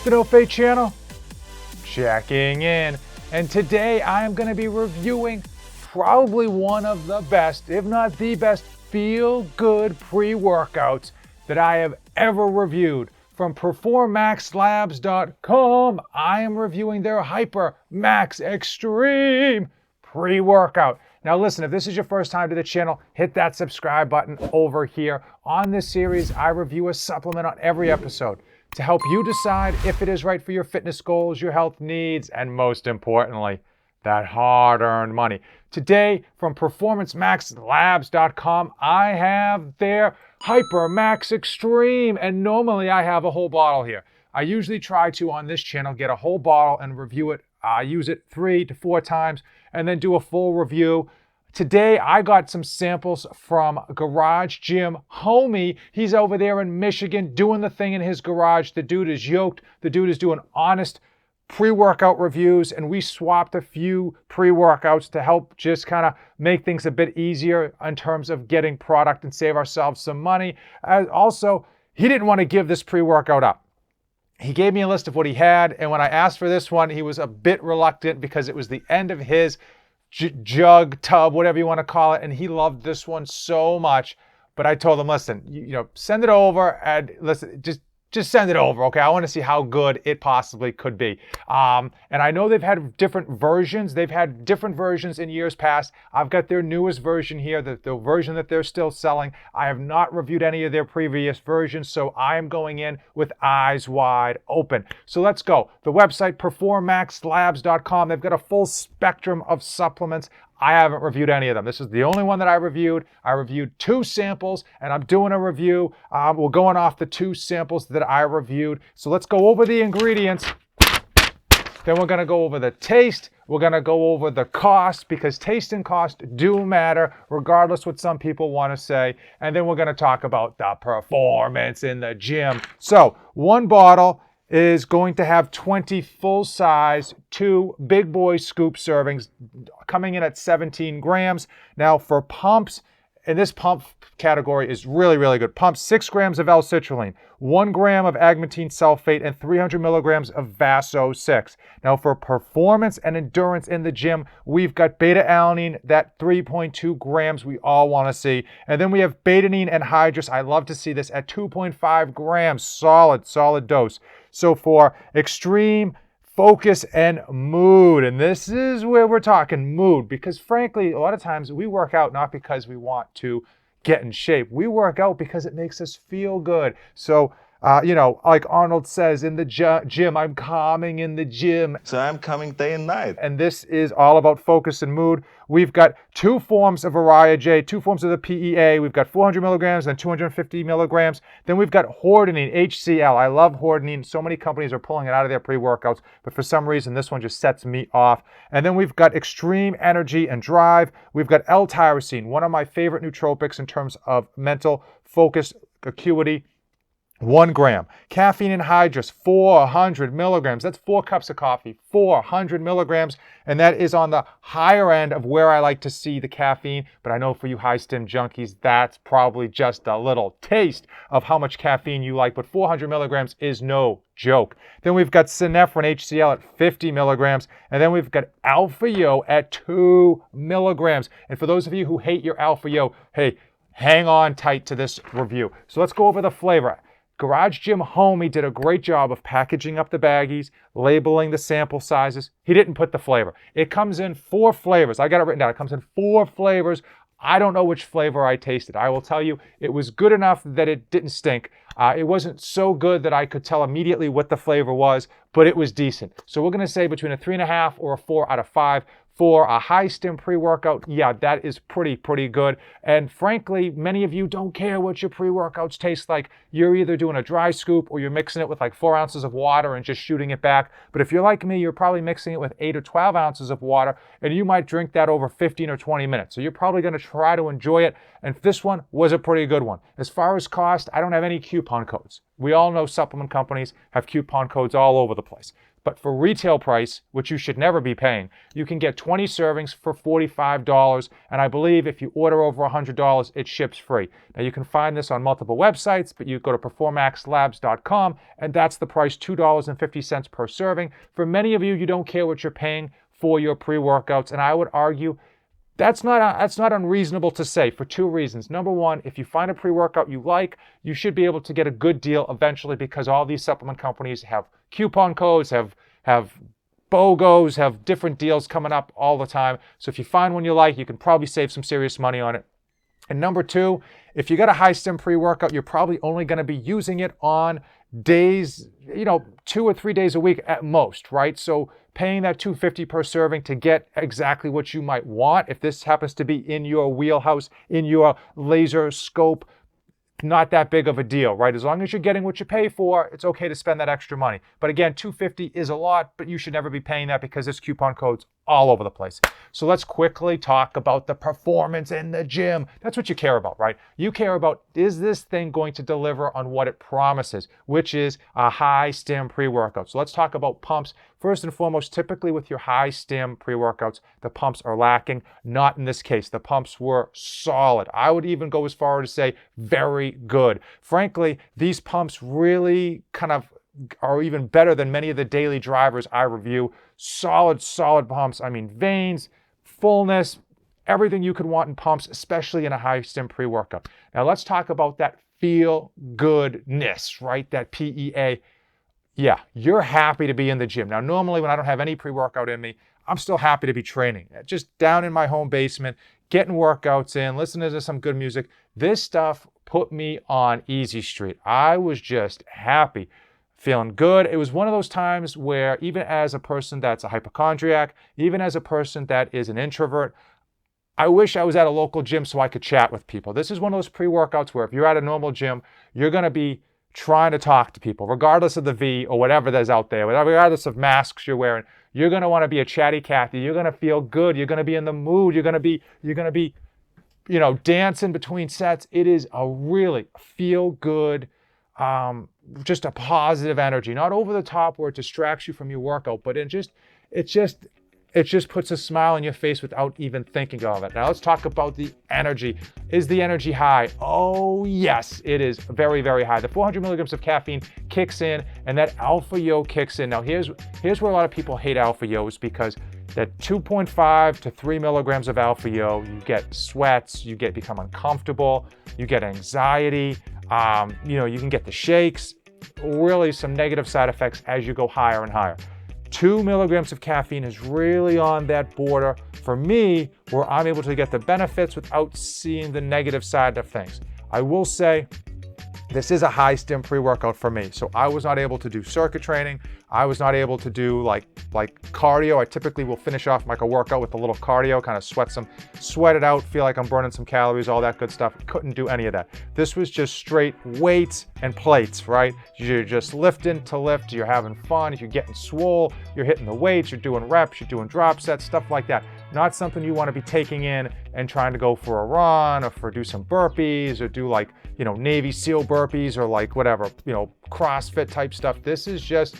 The No Fate channel, checking in. And today I am going to be reviewing probably one of the best, if not the best, feel-good pre-workouts that I have ever reviewed. From Performaxlabs.com, I am reviewing their Hypermax Extreme pre-workout. Now listen, if this is your first time to the channel, hit that subscribe button over here. On this series, I review a supplement on every episode to help you decide if it is right for your fitness goals, your health needs, and most importantly, that hard-earned money. Today, from PerformanceMaxLabs.com, I have their Hypermax Extreme, and normally I have a whole bottle here. I usually try to, on this channel, get a whole bottle and review it. I use it 3 to 4 times and then do a full review. Today, I got some samples from Garage Gym Homie. He's over there in Michigan doing the thing in his garage. The dude is yoked. The dude is doing honest pre-workout reviews, and we swapped a few pre-workouts to help just kind of make things a bit easier in terms of getting product and save ourselves some money. Also, he didn't want to give this pre-workout up. He gave me a list of what he had, and when I asked for this one, he was a bit reluctant because it was the end of his jug, tub, whatever you want to call it, and he loved this one so much. But I told him, listen, you know, send it over, and listen, just send it over, okay? I want to see how good it possibly could be. And I know they've had different versions. They've had different versions in years past. I've got their newest version here, the version that they're still selling. I have not reviewed any of their previous versions, so I am going in with eyes wide open. So let's go. The website, PerformaxLabs.com, they've got a full spectrum of supplements. I haven't reviewed any of them. This is the only one that I reviewed. I reviewed 2 samples, and I'm doing a review. We're going off the 2 samples that I reviewed. So let's go over the ingredients. Then we're gonna go over the taste. We're gonna go over the cost, because taste and cost do matter, regardless what some people wanna say. And then we're gonna talk about the performance in the gym. So one bottle is going to have 20 full-size, 2 big boy scoop servings, coming in at 17 grams. Now for pumps, and this pump category is really, really good. Pumps, 6 grams of L-citrulline, 1 gram of agmatine sulfate, and 300 milligrams of Vaso-6. Now for performance and endurance in the gym, we've got beta-alanine, that 3.2 grams we all want to see. And then we have betadine and hydrous. I love to see this at 2.5 grams, solid dose. So for extreme, focus, and mood, and this is where we're talking mood, because frankly, a lot of times we work out not because we want to get in shape. We work out because it makes us feel good. So, you know, like Arnold says in the gym, I'm calming in the gym. So I'm coming day and night. And this is all about focus and mood. We've got 2 forms of Araya J, 2 forms of the PEA. We've got 400 milligrams and 250 milligrams. Then we've got Hordenine, HCl. I love Hordenine. So many companies are pulling it out of their pre-workouts, but for some reason, this one just sets me off. And then we've got Extreme Energy and Drive. We've got L-tyrosine, one of my favorite nootropics in terms of mental focus, acuity. 1 gram. Caffeine and hydrous, 400 milligrams. That's 4 cups of coffee, 400 milligrams. And that is on the higher end of where I like to see the caffeine. But I know for you high stim junkies, that's probably just a little taste of how much caffeine you like. But 400 milligrams is no joke. Then we've got Synephrine HCl at 50 milligrams. And then we've got Alpha Yo at 2 milligrams. And for those of you who hate your Alpha Yo, hey, hang on tight to this review. So let's go over the flavor. Garage Gym Homie did a great job of packaging up the baggies, labeling the sample sizes. He didn't put the flavor. It comes in 4 flavors. I got it written down. It comes in 4 flavors. I don't know which flavor I tasted. I will tell you, it was good enough that it didn't stink. It wasn't so good that I could tell immediately what the flavor was, but it was decent. So we're going to say between a 3.5 or a 4 out of 5. For a high stim pre-workout, yeah, that is pretty good. And frankly, many of you don't care what your pre-workouts taste like. You're either doing a dry scoop or you're mixing it with like 4 ounces of water and just shooting it back. But if you're like me, you're probably mixing it with 8 or 12 ounces of water, and you might drink that over 15 or 20 minutes. So you're probably going to try to enjoy it. And this one was a pretty good one. As far as cost, I don't have any coupon codes. We all know supplement companies have coupon codes all over the place. But for retail price, which you should never be paying, you can get 20 servings for $45. And I believe if you order over $100, it ships free. Now you can find this on multiple websites, but you go to performaxlabs.com and that's the price, $2.50 per serving. For many of you, you don't care what you're paying for your pre-workouts. And I would argue that's not unreasonable to say for two reasons. Number one, if you find a pre-workout you like, you should be able to get a good deal eventually because all these supplement companies have coupon codes, have BOGOs, have different deals coming up all the time. So if you find one you like, you can probably save some serious money on it. And number two, if you got a high stim pre-workout, you're probably only going to be using it on days, 2 or 3 days a week at most, right? So paying that $2.50 per serving to get exactly what you might want, if this happens to be in your wheelhouse, in your laser scope, not that big of a deal, right? As long as you're getting what you pay for, it's okay to spend that extra money. But again, $2.50 is a lot, but you should never be paying that because there's coupon codes all over the place. So let's quickly talk about the performance in the gym. That's what you care about, right? You care about, is this thing going to deliver on what it promises, which is a high stim pre-workout. So let's talk about pumps. First and foremost, typically with your high stim pre-workouts, the pumps are lacking. Not in this case. The pumps were solid. I would even go as far as to say very good. Frankly, these pumps really kind of are even better than many of the daily drivers I review. Solid pumps. I mean, veins, fullness, everything you could want in pumps, especially in a high stim pre-workout. Now let's talk about that feel goodness, right? That PEA. Yeah, you're happy to be in the gym. Now, normally when I don't have any pre-workout in me, I'm still happy to be training. Just down in my home basement, getting workouts in, listening to some good music. This stuff put me on easy street. I was just happy, feeling good. It was one of those times where even as a person that's a hypochondriac, even as a person that is an introvert, I wish I was at a local gym so I could chat with people. This is one of those pre-workouts where if you're at a normal gym, you're going to be trying to talk to people, regardless of the V or whatever there's out there, regardless of masks you're wearing. You're going to want to be a chatty Cathy. You're going to feel good. You're going to be in the mood. You're going to be, dancing between sets. It is a really feel good, just a positive energy, not over the top where it distracts you from your workout, but it just puts a smile on your face without even thinking of it. Now let's talk about the energy. Is the energy high? Oh yes, it is very, very high. The 400 milligrams of caffeine kicks in and that alpha yo kicks in. Now here's where a lot of people hate alpha yos because that 2.5 to 3 milligrams of alpha yo, you get sweats, you become uncomfortable, you get anxiety, you can get the shakes, really some negative side effects as you go higher and higher. 2 milligrams of caffeine is really on that border for me where I'm able to get the benefits without seeing the negative side of things. I will say this is a high stim pre-workout for me. So I was not able to do circuit training. I was not able to do like cardio. I typically will finish off like a workout with a little cardio, kind of sweat it out, feel like I'm burning some calories, all that good stuff. Couldn't do any of that. This was just straight weights and plates, right? You're just lifting to lift, you're having fun, you're getting swole, you're hitting the weights, you're doing reps, you're doing drop sets, stuff like that. Not something you want to be taking in and trying to go for a run or do some burpees or do like, Navy SEAL burpees or like whatever, CrossFit type stuff. This is just,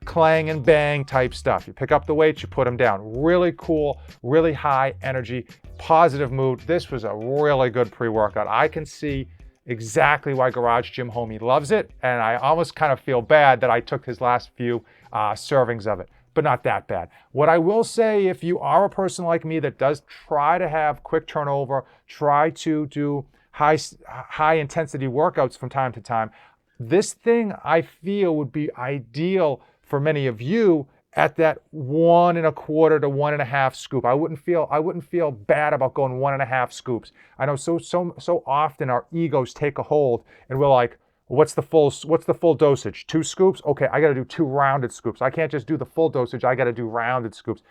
clang and bang type stuff. You pick up the weights, you put them down. Really cool, really high energy, positive mood. This was a really good pre-workout. I can see exactly why Garage Gym Homie loves it. And I almost kind of feel bad that I took his last few servings of it, but not that bad. What I will say, if you are a person like me that does try to have quick turnover, try to do high intensity workouts from time to time, this thing I feel would be ideal for many of you at that 1 1/4 to 1 1/2 scoop. I wouldn't feel bad about going 1 1/2 scoops. I know so often our egos take a hold and we're like, what's the full dosage? 2 scoops? Okay, I got to do 2 rounded scoops. I can't just do the full dosage. I got to do rounded scoops.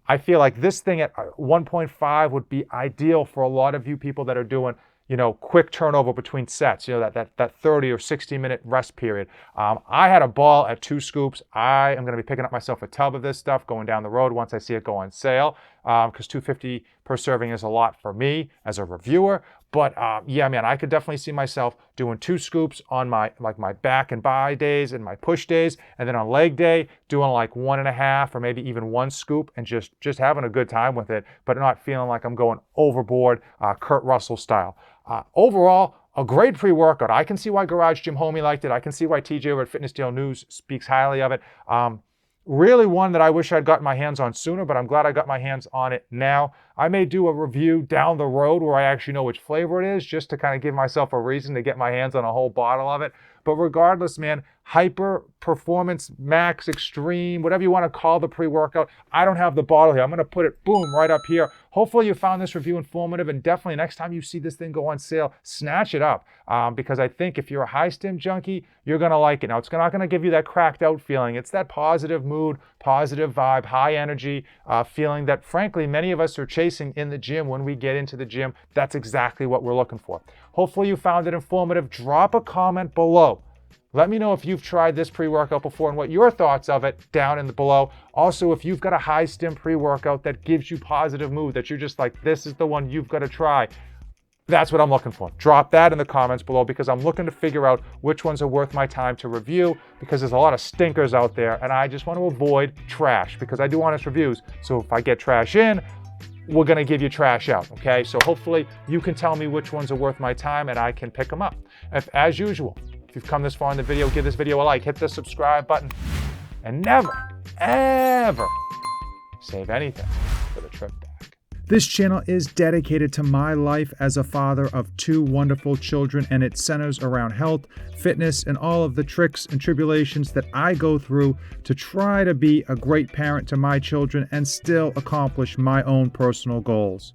I feel like this thing at 1.5 would be ideal for a lot of you people that are doing quick turnover between sets, that 30 or 60 minute rest period. I had a ball at 2 scoops. I am going to be picking up myself a tub of this stuff going down the road once I see it go on sale, because $2.50 per serving is a lot for me as a reviewer. But yeah, man, I could definitely see myself doing 2 scoops on my back and bi days and my push days, and then on leg day doing like 1.5 or maybe even 1 scoop, and just having a good time with it, but not feeling like I'm going overboard, Kurt Russell style. Overall, a great pre-workout. I can see why Garage Gym Homie liked it. I can see why TJ over at Fitness Daily News speaks highly of it. Really one that I wish I'd gotten my hands on sooner, but I'm glad I got my hands on it now. I may do a review down the road where I actually know which flavor it is, just to kind of give myself a reason to get my hands on a whole bottle of it. But regardless, man, Hyper, Performance, Max, Extreme, whatever you want to call the pre-workout. I don't have the bottle here. I'm going to put it, boom, right up here. Hopefully you found this review informative, and definitely next time you see this thing go on sale, snatch it up, because I think if you're a high stim junkie, you're going to like it. Now, it's not going to give you that cracked out feeling. It's that positive mood, positive vibe, high energy feeling that, frankly, many of us are chasing in the gym when we get into the gym. That's exactly what we're looking for. Hopefully you found it informative. Drop a comment below. Let me know if you've tried this pre-workout before and what your thoughts of it down in the below. Also, if you've got a high stim pre-workout that gives you positive mood, that you're just like, this is the one you've got to try, that's what I'm looking for. Drop that in the comments below, because I'm looking to figure out which ones are worth my time to review, because there's a lot of stinkers out there and I just want to avoid trash, because I do honest reviews. So if I get trash in, we're going to give you trash out, okay? So hopefully you can tell me which ones are worth my time and I can pick them up. As usual, if you've come this far in the video, give this video a like, hit the subscribe button, and never, ever save anything for the trip back. This channel is dedicated to my life as a father of 2 wonderful children, and it centers around health, fitness, and all of the tricks and tribulations that I go through to try to be a great parent to my children and still accomplish my own personal goals.